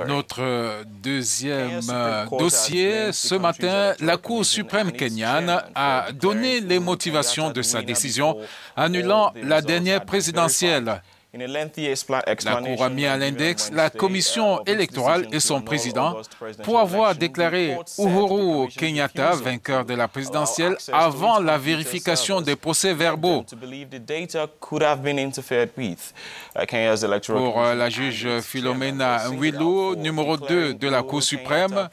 Notre deuxième dossier, ce matin, la Cour suprême kenyane a donné les motivations de sa décision annulant la dernière présidentielle. La Cour a mis à l'index la commission électorale et son président pour avoir déclaré Uhuru Kenyatta vainqueur de la présidentielle avant la vérification des procès-verbaux. Pour la juge Philomena Mwilu, numéro 2 de la Cour suprême,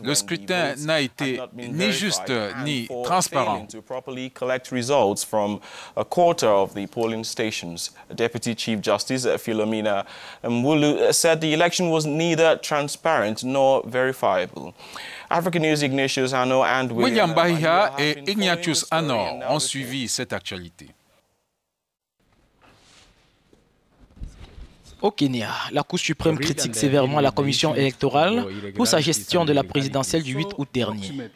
le scrutin n'a été ni juste ni transparent. Chief Justice Philomena Mwilu said the election was neither transparent nor verifiable. African News Ignatius Ano and William Bahiha et Ignatius Ano ont suivi cette actualité. Au Kenya, la Cour suprême critique sévèrement la commission électorale pour sa gestion de la présidentielle du 8 août dernier.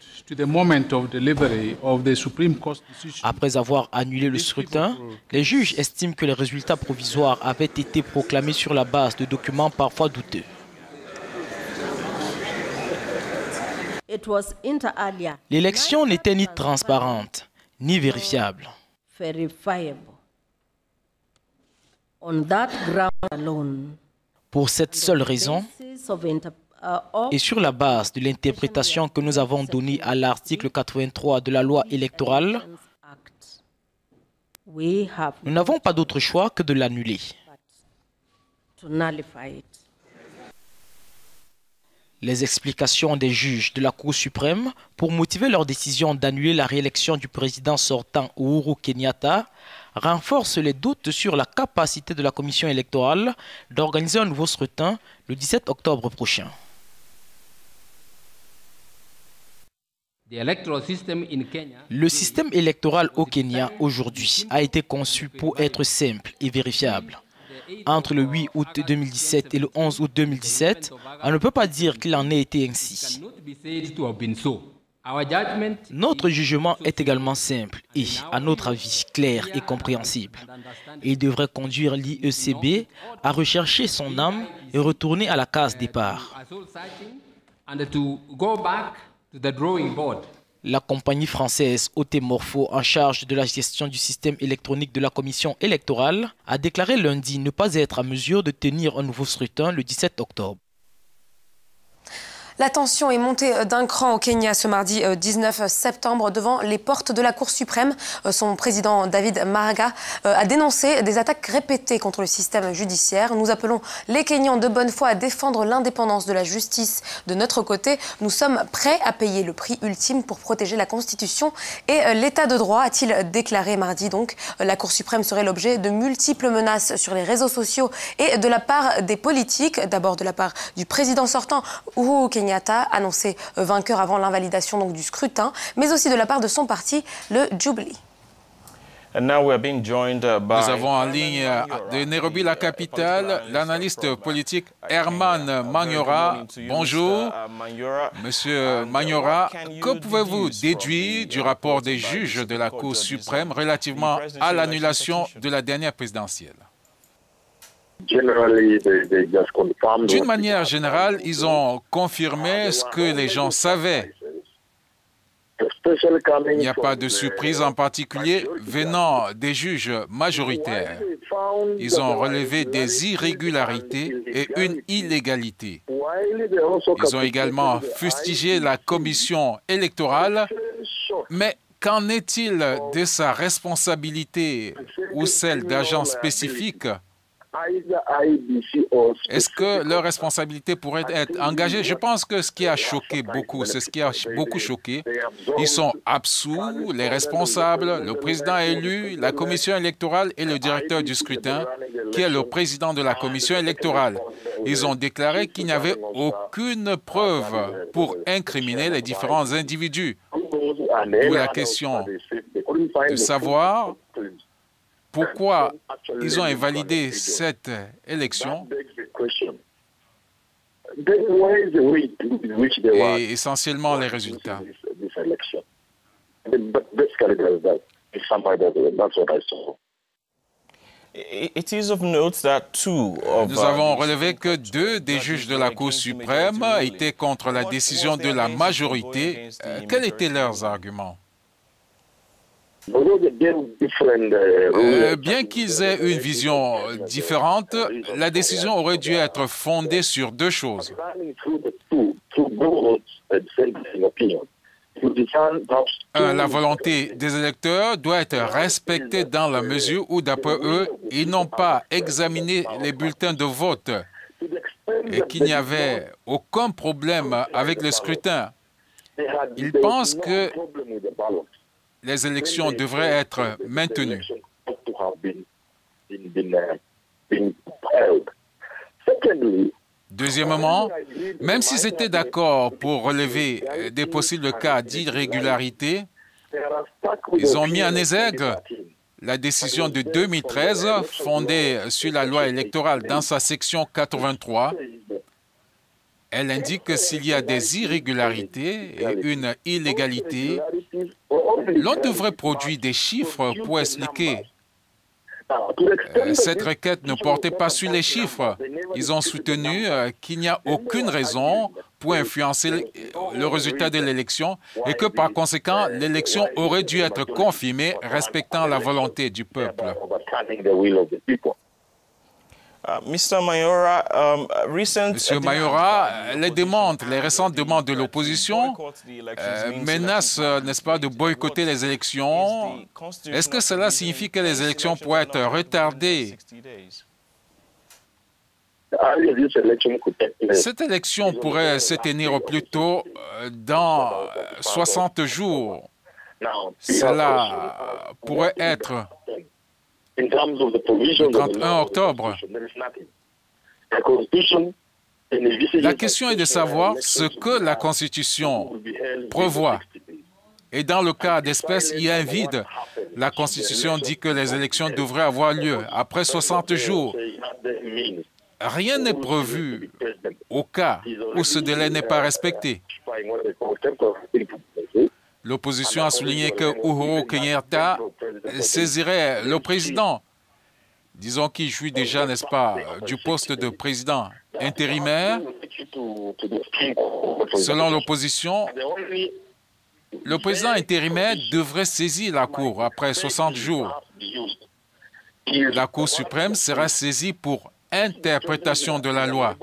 Après avoir annulé le scrutin, les juges estiment que les résultats provisoires avaient été proclamés sur la base de documents parfois douteux. L'élection n'était ni transparente, ni vérifiable. Pour cette seule raison, et sur la base de l'interprétation que nous avons donnée à l'article 83 de la loi électorale, nous n'avons pas d'autre choix que de l'annuler. Les explications des juges de la Cour suprême pour motiver leur décision d'annuler la réélection du président sortant Uhuru Kenyatta renforcent les doutes sur la capacité de la commission électorale d'organiser un nouveau scrutin le 17 octobre prochain. Le système électoral au Kenya aujourd'hui a été conçu pour être simple et vérifiable. Entre le 8 août 2017 et le 11 août 2017, on ne peut pas dire qu'il en ait été ainsi. Notre jugement est également simple et, à notre avis, clair et compréhensible. Il devrait conduire l'IECB à rechercher son âme et retourner à la case départ. La compagnie française Otemorpho, en charge de la gestion du système électronique de la commission électorale, a déclaré lundi ne pas être à mesure de tenir un nouveau scrutin le 17 octobre. La tension est montée d'un cran au Kenya ce mardi 19 septembre devant les portes de la Cour suprême. Son président David Maraga a dénoncé des attaques répétées contre le système judiciaire. Nous appelons les Kenyans de bonne foi à défendre l'indépendance de la justice. De notre côté, nous sommes prêts à payer le prix ultime pour protéger la Constitution et l'état de droit, a-t-il déclaré mardi. Donc, la Cour suprême serait l'objet de multiples menaces sur les réseaux sociaux et de la part des politiques. D'abord de la part du président sortant Uhuru Kenyatta, annoncé vainqueur avant l'invalidation du scrutin, mais aussi de la part de son parti, le Jubilee. Nous avons en ligne de Nairobi, la capitale, l'analyste politique Herman Manyora. Bonjour, Monsieur Manyora. Que pouvez-vous déduire du rapport des juges de la Cour suprême relativement à l'annulation de la dernière présidentielle? D'une manière générale, ils ont confirmé ce que les gens savaient. Il n'y a pas de surprise en particulier venant des juges majoritaires. Ils ont relevé des irrégularités et une illégalité. Ils ont également fustigé la commission électorale, mais qu'en est-il de sa responsabilité ou celle d'agents spécifiques? Est-ce que leur responsabilité pourrait être engagée? Je pense que ce qui a choqué beaucoup, c'est ce qui a beaucoup choqué. Ils sont absous, les responsables, le président élu, la commission électorale et le directeur du scrutin, qui est le président de la commission électorale. Ils ont déclaré qu'il n'y avait aucune preuve pour incriminer les différents individus. D'où la question de savoir pourquoi ils ont invalidé cette élection et essentiellement les résultats. Nous avons relevé que 2 des juges de la Cour suprême étaient contre la décision de la majorité. Quels étaient leurs arguments? Bien qu'ils aient une vision différente, la décision aurait dû être fondée sur 2 choses. La volonté des électeurs doit être respectée dans la mesure où, d'après eux, ils n'ont pas examiné les bulletins de vote et qu'il n'y avait aucun problème avec le scrutin. Ils pensent que les élections devraient être maintenues. Deuxièmement, même s'ils étaient d'accord pour relever des possibles cas d'irrégularité, ils ont mis en exergue la décision de 2013 fondée sur la loi électorale dans sa section 83. Elle indique que s'il y a des irrégularités et une illégalité, l'on devrait produire des chiffres pour expliquer. Cette requête ne portait pas sur les chiffres. Ils ont soutenu qu'il n'y a aucune raison pour influencer le résultat de l'élection et que par conséquent, l'élection aurait dû être confirmée respectant la volonté du peuple. Monsieur Mayora, les récentes demandes de l'opposition menacent, n'est-ce pas, de boycotter les élections. Est-ce que cela signifie que les élections pourraient être retardées? Cette élection pourrait se tenir plus tôt dans 60 jours. Cela pourrait être le 31 octobre. La question est de savoir ce que la Constitution prévoit. Et dans le cas d'espèce, il y a un vide. La Constitution dit que les élections devraient avoir lieu après 60 jours. Rien n'est prévu au cas où ce délai n'est pas respecté. L'opposition a souligné que Uhuru Kenyatta saisirait le président, disons qu'il jouit déjà, n'est-ce pas, du poste de président intérimaire. Selon l'opposition, le président intérimaire devrait saisir la Cour après 60 jours. La Cour suprême sera saisie pour interprétation de la loi.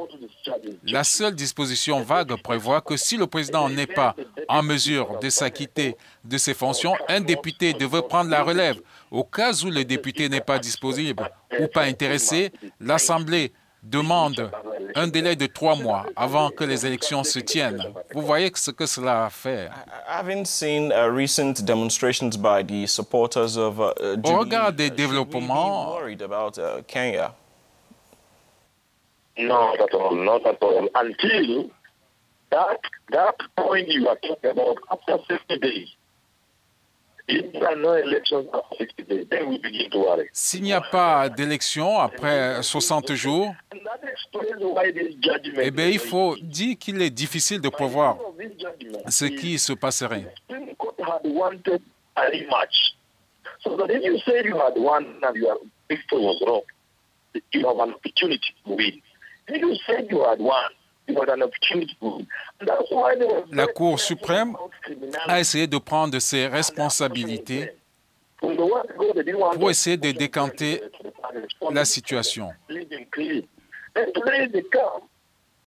La seule disposition vague prévoit que si le président n'est pas en mesure de s'acquitter de ses fonctions, un député devrait prendre la relève. Au cas où le député n'est pas disponible ou pas intéressé, l'Assemblée demande un délai de 3 mois avant que les élections se tiennent. Vous voyez ce que cela fait. Au regard des développements, not at all, not at all. Until that point you are talking about, after 60 days, if there are no elections after 60 days, then we begin to worry. S'il n'y a pas d'élection après 60 jours, eh bien, il faut dire qu'il est difficile de prévoir ce qui se passerait. So that if you say you had won and your victory was wrong, you have an opportunity to win. If you said you had won, you had an opportunity to win. And that's why la Cour suprême a essayé de prendre ses responsabilités pour essayer de décanter la situation. And today they come